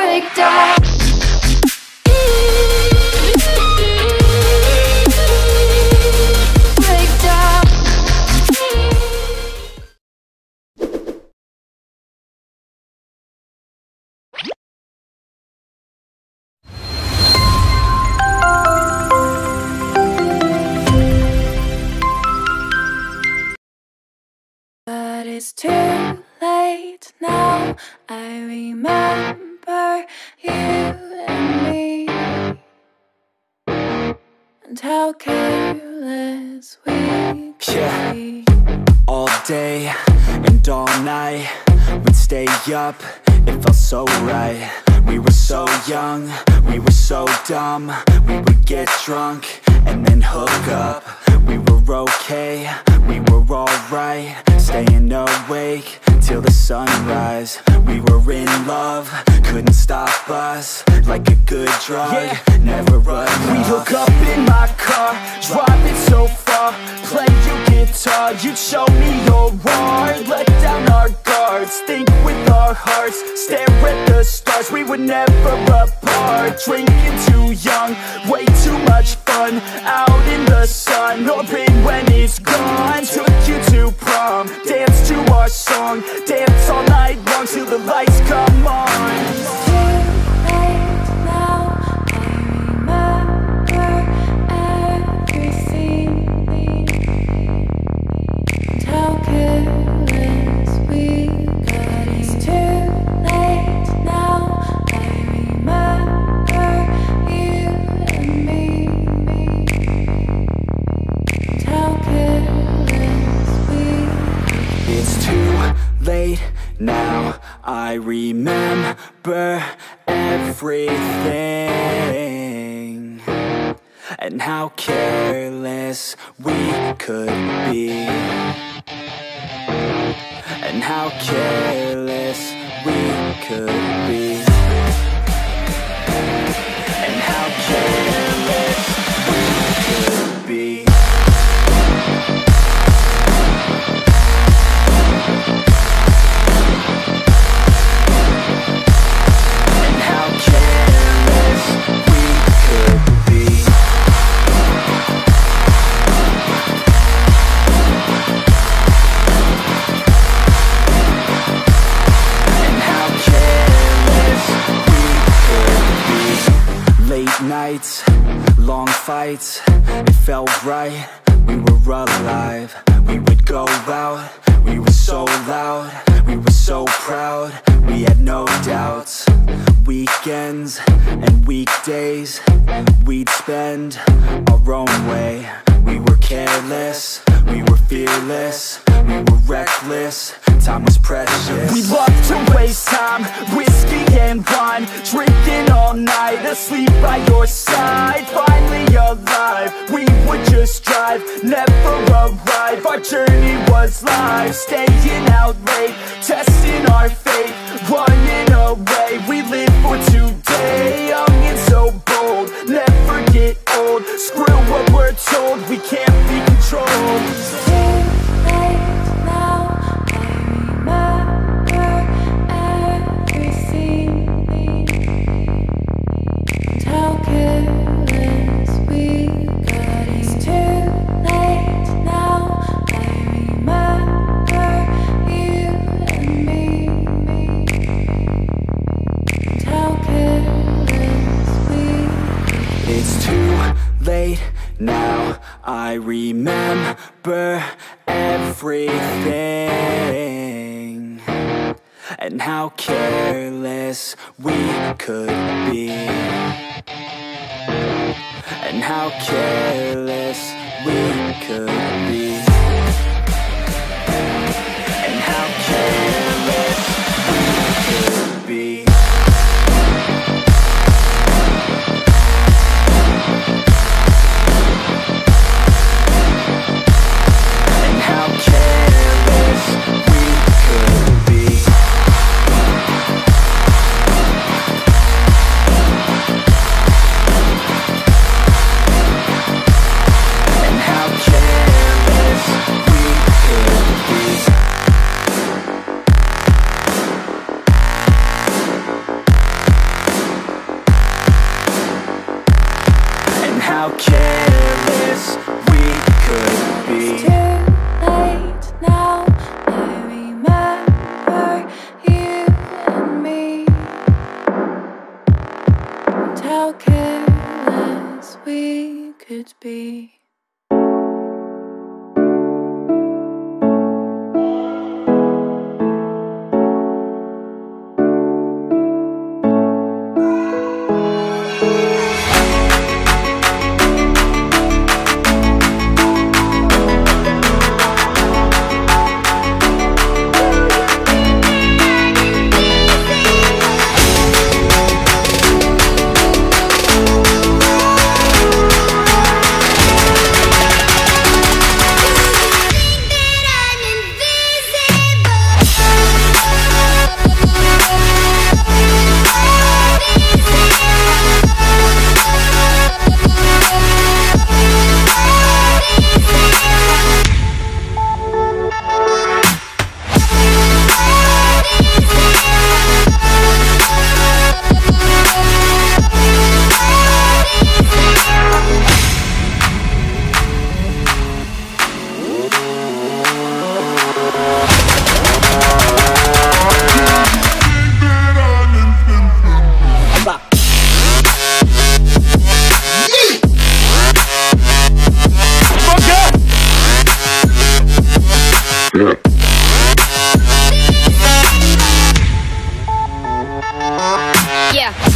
breakdown. But it's too late now. I remember you and me, and how careless we could be. All day and all night, we'd stay up, it felt so right. We were so young, we were so dumb. We would get drunk and then hook up. We were okay, we were alright, staying awake till the sunrise. We were in love, couldn't stop us, like a good drug, never enough. We'd hook up in my car, driving so far, play you guitar, you'd show me your art, let down our guards, think with our hearts, stare at the stars. We were never apart, drinking too young, way too much fun, out in the sun, open when it's gone. Took you to prom, dance to our song, dance all night long till the lights come on. It's too late now. I remember everything, and how careless we got. It's too late now. I remember you and me, and how careless we got. It's too late now, I remember everything, and how careless we could be, and how careless we could be, and how careless we could be. Nights, long fights, it felt right, we were alive. We would go out, we were so loud, we were so proud, we had no doubts. Weekends and weekdays, we'd spend our own way. We were careless, we were fearless, we were reckless, time was precious. We loved to waste time, whiskey and wine, drinking all night, asleep by your side. Finally alive, we would just drive, never arrive. Our journey was live, staying out late, testing our fate, running away. We live for today, young and so bold, never get old. Screw what we're told, we can't be controlled. It's too late now. I remember everything, and how careless we got. It's too late now. I remember you and me, and how careless we got. It's too late now, I remember everything, and how careless we could be, and how careless we could be, and how careless we could be. careless we could be. It's too late now. I remember you and me, and how careless we could be. Yeah.